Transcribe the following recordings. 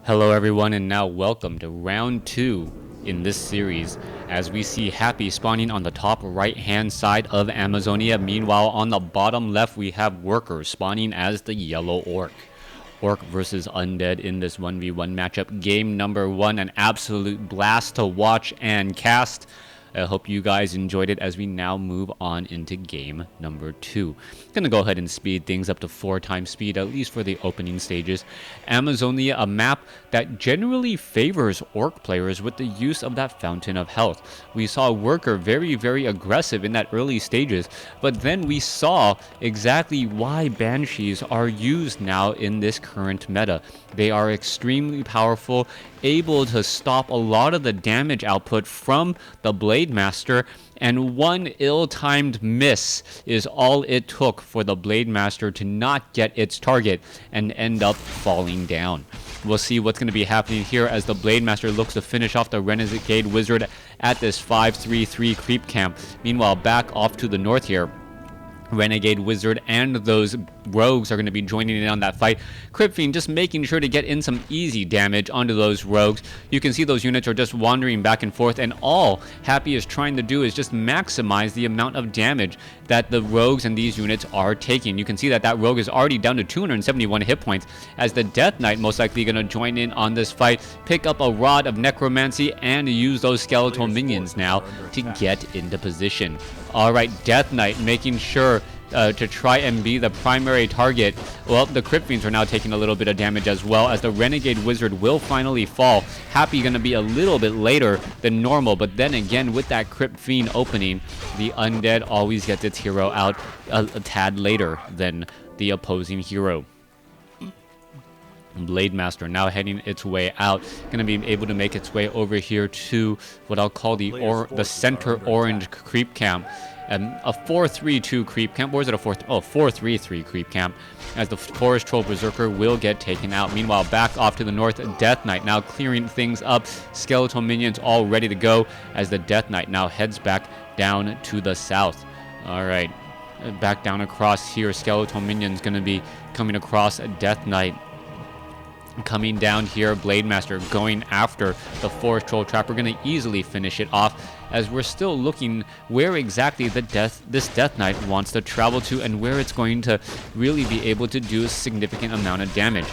Hello everyone, and now welcome to round 2 in this series as we see Happy spawning on the top right hand side of Amazonia. Meanwhile, on the bottom left we have Worker spawning as the yellow orc. Orc versus Undead in this 1v1 matchup. Game number 1, an absolute blast to watch and cast. I hope you guys enjoyed it as we now move on into game number 2. Gonna go ahead and speed things up to 4 times speed, at least for the opening stages. Amazonia, a map that generally favors orc players with the use of that fountain of health. We saw Worker very aggressive in that early stages, but then we saw exactly why Banshees are used now in this current meta. They are extremely powerful, able to stop a lot of the damage output from the Blade Master, and one ill-timed miss is all it took for the Blade Master to not get its target and end up falling down. We'll see what's going to be happening here as the Blade Master looks to finish off the Renegade Wizard at this 5-3-3 creep camp. Meanwhile, back off to the north here, Renegade Wizard and those rogues are going to be joining in on that fight. Cryptfiend just making sure to get in some easy damage onto those rogues. You can see those units are just wandering back and forth, and all Happy is trying to do is just maximize the amount of damage that the rogues and these units are taking. You can see that that rogue is already down to 271 hit points as the Death Knight most likely going to join in on this fight, pick up a Rod of Necromancy, and use those skeletal minions now to get into position. Alright, Death Knight making sure to try and be the primary target. Well, the Crypt Fiends are now taking a little bit of damage as well as the Renegade Wizard will finally fall. Happy going to be a little bit later than normal, but then again with that Crypt Fiend opening, the Undead always gets its hero out a tad later than the opposing hero. Blade Master now heading its way out, going to be able to make its way over here to what I'll call the center orange creep camp. A 4-3-2 creep camp, or is it a 4-3-3 creep camp, as the Forest Troll Berserker will get taken out. Meanwhile, back off to the north, Death Knight now clearing things up. Skeletal minions all ready to go as the Death Knight now heads back down to the south. Alright, back down across here, Skeletal minions going to be coming across Death Knight. Coming down here, Blade Master going after the Forest Troll Trap. We're going to easily finish it off as we're still looking where exactly this Death Knight wants to travel to and where it's going to really be able to do a significant amount of damage.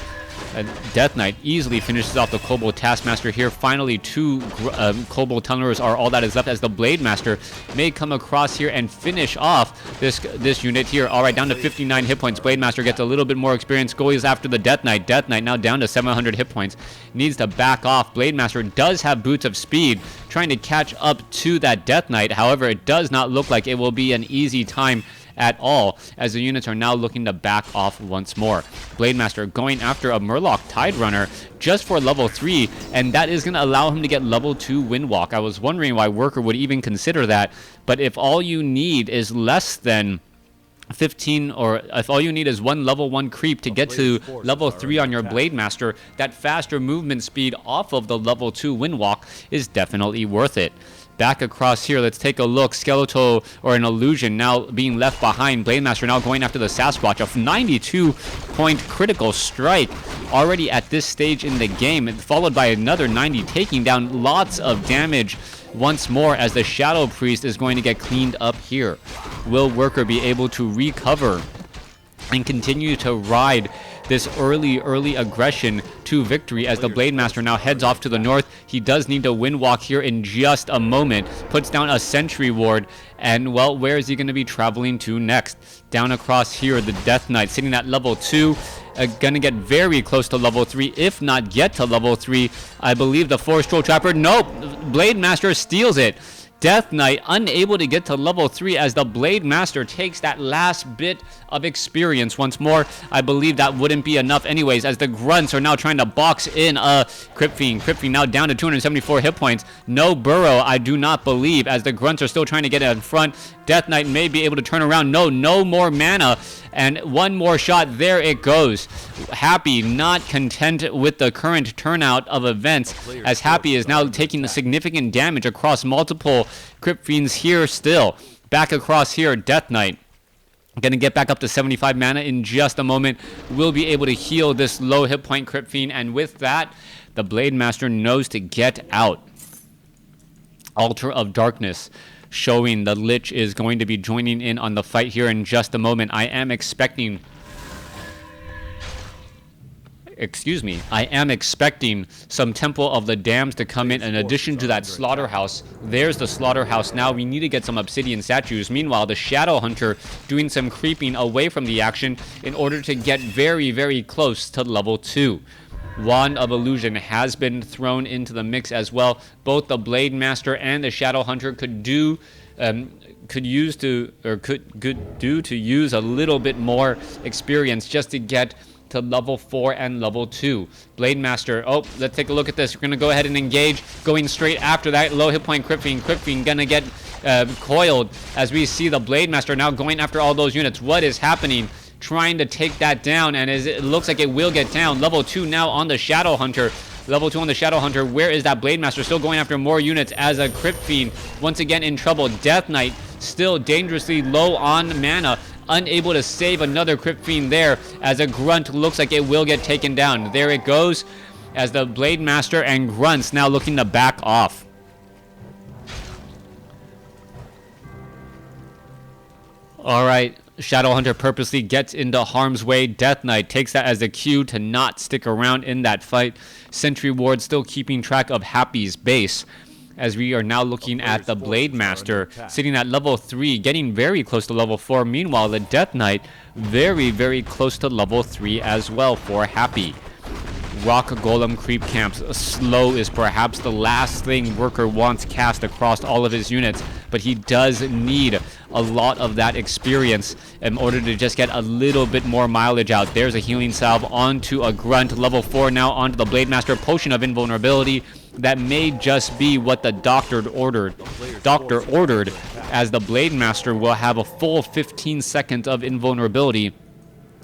Death Knight easily finishes off the Kobold Taskmaster here. Finally, 2 Kobold Tunnelers are all that is left as the Blade Master may come across here and finish off this unit here. Alright, down to 59 hit points. Blade Master gets a little bit more experience, goes after the Death Knight. Death Knight now down to 700 hit points. Needs to back off. Blade Master does have Boots of Speed, trying to catch up to that Death Knight. However, it does not look like it will be an easy time at all, as the units are now looking to back off once more. Blade Master going after a Murloc Tide Runner just for level 3, and that is going to allow him to get level 2 Windwalk. I was wondering why Worker would even consider that, but if all you need is less than 15, or if all you need is 1 level 1 creep to get to level 3 on your Blade Master, that faster movement speed off of the level 2 Windwalk is definitely worth it. Back across here, let's take a look. Skeletal, or an Illusion, now being left behind. Blade Master now going after the Sasquatch. A 92-point critical strike already at this stage in the game, followed by another 90, taking down lots of damage once more as the Shadow Priest is going to get cleaned up here. Will Worker be able to recover and continue to ride this early aggression to victory as the Blade Master now heads off to the north? He does need to Windwalk here in just a moment. Puts down a Sentry Ward, and well, where is he going to be traveling to next? Down across here, the Death Knight sitting at level 2. Gonna get very close to level 3, if not get to level 3. I believe the Forest Troll Trapper, nope, Blade Master steals it. Death Knight unable to get to level 3 as the Blade Master takes that last bit of experience once more. I believe that wouldn't be enough anyways, as the Grunts are now trying to box in a Crypt Fiend. Crypt Fiend now down to 274 hit points. No Burrow, I do not believe, as the Grunts are still trying to get in front. Death Knight may be able to turn around. No more mana. And one more shot, there it goes. Happy not content with the current turnout of events, as Happy is now taking the significant damage across multiple Crypt Fiends here still. Back across here, Death Knight Gonna get back up to 75 mana in just a moment. We'll be able to heal this low hit point Crypt Fiend, and with that, the Blade Master knows to get out. Altar of Darkness, showing the Lich is going to be joining in on the fight here in just a moment. I am expecting some Temple of the Dams to come in addition to that Slaughterhouse. There's the Slaughterhouse. Now we need to get some Obsidian Statues. Meanwhile, the Shadow Hunter doing some creeping away from the action in order to get very, very close to level 2. Wand of Illusion has been thrown into the mix as well. Both the Blade Master and the Shadow Hunter could use a little bit more experience just to get to level 4 and level 2. Blade Master, oh, let's take a look at this. We're going to go ahead and engage, going straight after that low hit point Crypt Fiend. Crypt Fiend gonna get coiled as we see the Blade Master now going after all those units. What is happening? Trying to take that down, and it looks like it will get down. Level 2 now on the Shadow Hunter. Level 2 on the Shadow Hunter. Where is that Blade Master? Still going after more units as a Crypt Fiend once again in trouble. Death Knight still dangerously low on mana, unable to save another Crypt Fiend there as a Grunt looks like it will get taken down. There it goes as the Blade Master and Grunts now looking to back off. Alright, Shadow Hunter purposely gets into harm's way. Death Knight takes that as a cue to not stick around in that fight. Sentry Ward still keeping track of Happy's base, as we are now looking at the Blade Master sitting at level 3, getting very close to level 4. Meanwhile, the Death Knight very, very close to level 3 as well for Happy. Rock Golem creep camps. Slow is perhaps the last thing Worker wants cast across all of his units, but he does need a lot of that experience in order to just get a little bit more mileage out. There's a healing salve onto a Grunt. Level 4 now onto the Blade Master. Potion of Invulnerability. That may just be what the doctor ordered, as the Blade Master will have a full 15 seconds of invulnerability,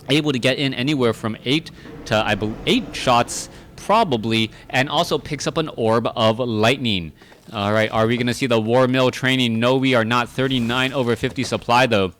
able to get in anywhere from 8 to, I believe, 8 shots probably, and also picks up an Orb of Lightning. All right, are we going to see the War Mill training? No, we are not. 39 over 50 supply though.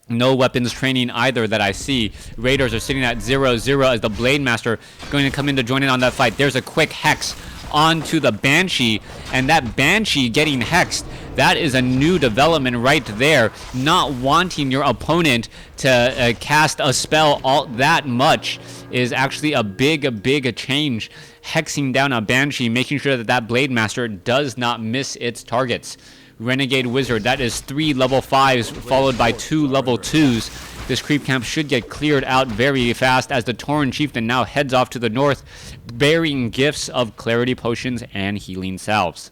No weapons training either that I see. Raiders are sitting at 0-0 as the Blade Master going to come in to join in on that fight. There's a quick Hex onto the Banshee, and that Banshee getting hexed, that is a new development right there. Not wanting your opponent to cast a spell all that much is actually a big change. Hexing down a Banshee, making sure that that Blade Master does not miss its targets. Renegade Wizard, that is 3 level 5s followed by 2 level 2s. This creep camp should get cleared out very fast as the Tauren Chieftain now heads off to the north, bearing gifts of Clarity Potions and Healing Salves.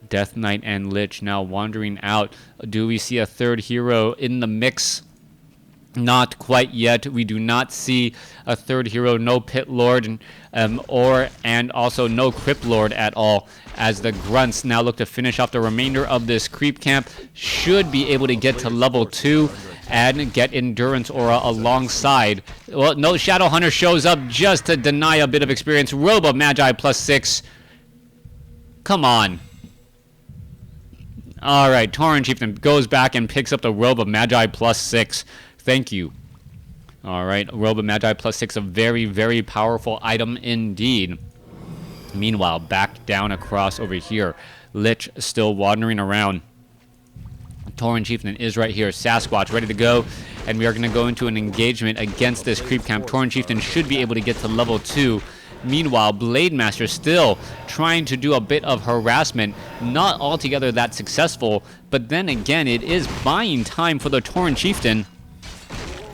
Death Knight and Lich now wandering out. Do we see a third hero in the mix? Not quite yet. We do not see a third hero. No Pit Lord and also no Crypt Lord at all, as the Grunts now look to finish off the remainder of this creep camp. Should be able to get to level 2 and get Endurance Aura alongside. Well, no, Shadow Hunter shows up just to deny a bit of experience. Robe of Magi +6. Come on. Alright, Tauren Chieftain goes back and picks up the Robe of Magi +6. Thank you. Alright, Robe of Magi +6, a very powerful item indeed. Meanwhile, back down across over here. Lich still wandering around. Tauren Chieftain is right here. Sasquatch ready to go, and we are going to go into an engagement against this creep camp. Tauren Chieftain should be able to get to level 2. Meanwhile, Blade Master still trying to do a bit of harassment. Not altogether that successful, but then again, it is buying time for the Tauren Chieftain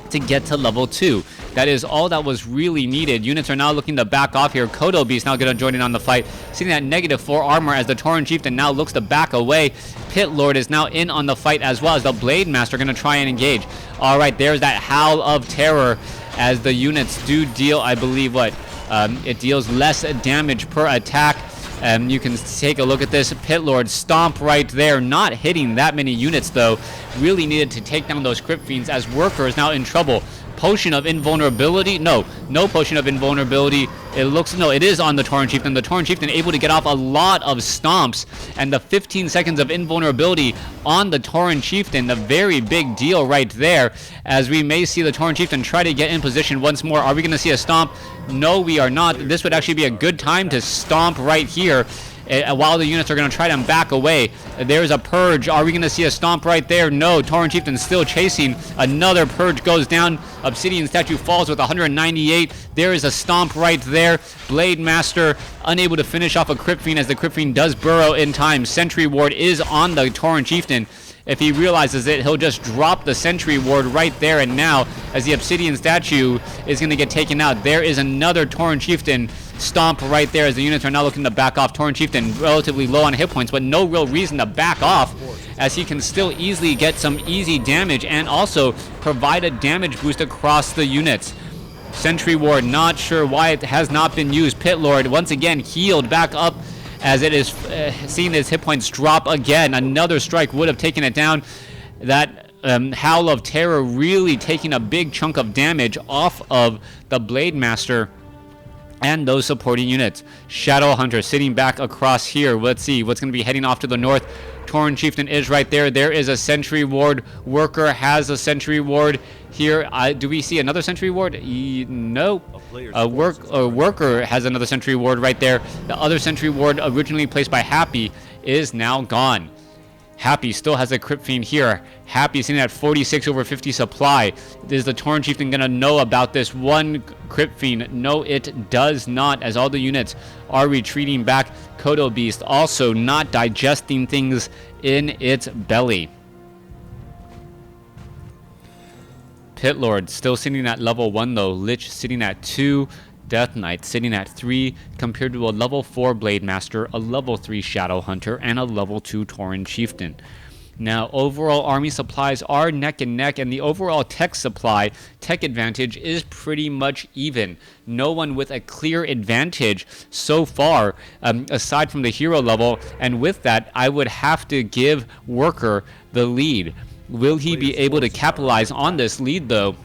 to get to level 2. That is all that was really needed. Units are now looking to back off here. Kodo Beast now going to join in on the fight, sitting at -4 armor as the Tauren Chieftain now looks to back away. Pit Lord is now in on the fight as well as the Blade Master going to try and engage. All right, there's that Howl of Terror as the units do deal, I believe, it deals less damage per attack. You can take a look at this. Pit Lord stomp right there, not hitting that many units though. Really needed to take down those Crypt Fiends as Worker is now in trouble. Potion of invulnerability? No, no potion of invulnerability. It looks, no, it is on the Tauren Chieftain. The Tauren Chieftain able to get off a lot of stomps, and the 15 seconds of invulnerability on the Tauren Chieftain, the very big deal right there, as we may see the Tauren Chieftain try to get in position once more. Are we going to see a stomp? No, we are not. This would actually be a good time to stomp right here. While the units are going to try to back away. There's a purge. Are we going to see a stomp right there? No. Tauren Chieftain still chasing. Another purge goes down. Obsidian statue falls with 198. There is a stomp right there. Blade Master unable to finish off a Crypt Fiend as the Crypt Fiend does burrow in time. Sentry Ward is on the Tauren Chieftain. If he realizes it, he'll just drop the Sentry Ward right there and now as the Obsidian statue is going to get taken out. There is another Tauren Chieftain stomp right there as the units are now looking to back off. Tauren Chieftain relatively low on hit points, but no real reason to back off as he can still easily get some easy damage and also provide a damage boost across the units. Sentry Ward, not sure why it has not been used. Pit Lord once again healed back up as it is seeing his hit points drop again. Another strike would have taken it down. That Howl of Terror really taking a big chunk of damage off of the Blade Master and those supporting units. Shadow Hunter sitting back across here. Let's see what's going to be heading off to the north. Tauren Chieftain is right there. There is a Sentry Ward. Worker has a Sentry Ward here. Do we see another Sentry Ward? No. Worker has another Sentry Ward right there. The other Sentry Ward originally placed by Happy is now gone. Happy still has a Crypt Fiend here. Happy sitting at 46 over 50 supply. Is the Tauren Chieftain going to know about this one Crypt Fiend? No, it does not, as all the units are retreating back. Kodo Beast also not digesting things in its belly. Pit Lord still sitting at level 1 though. Lich sitting at 2. Death Knight sitting at 3 compared to a level 4 Blade Master, a level 3 Shadow Hunter, and a level 2 Tauren Chieftain. Now, overall army supplies are neck and neck, and the overall tech supply, tech advantage is pretty much even. No one with a clear advantage so far, aside from the hero level, and with that, I would have to give Worker the lead. Will he be able to capitalize on this lead, though?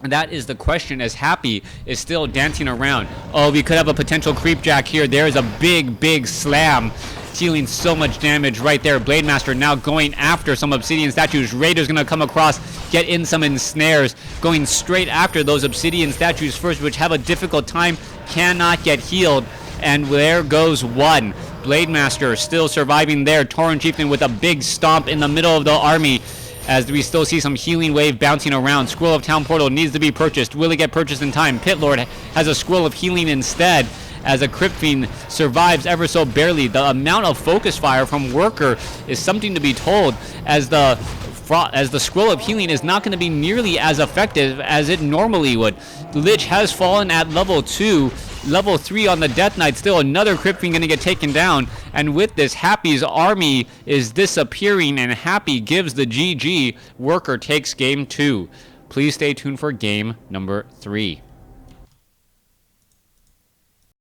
And that is the question, as Happy is still dancing around. Oh, we could have a potential creep jack here. There is a big slam, dealing so much damage right there. Blade Master now going after some Obsidian statues. Raider's going to come across, get in some ensnares, going straight after those Obsidian statues first, which have a difficult time, cannot get healed. And there goes one. Blade Master still surviving there. Tauren Chieftain with a big stomp in the middle of the army, as we still see some healing wave bouncing around. Scroll of Town Portal needs to be purchased. Will it get purchased in time? Pit Lord has a Scroll of Healing instead, as a Crypt Fiend survives ever so barely. The amount of focus fire from Worker is something to be told, as the Scroll of Healing is not going to be nearly as effective as it normally would. Lich has fallen at level 2. Level 3 on the Death Knight. Still another Crypt Fiend going to get taken down. And with this, Happy's army is disappearing, and Happy gives the GG. Worker takes game 2. Please stay tuned for game number 3.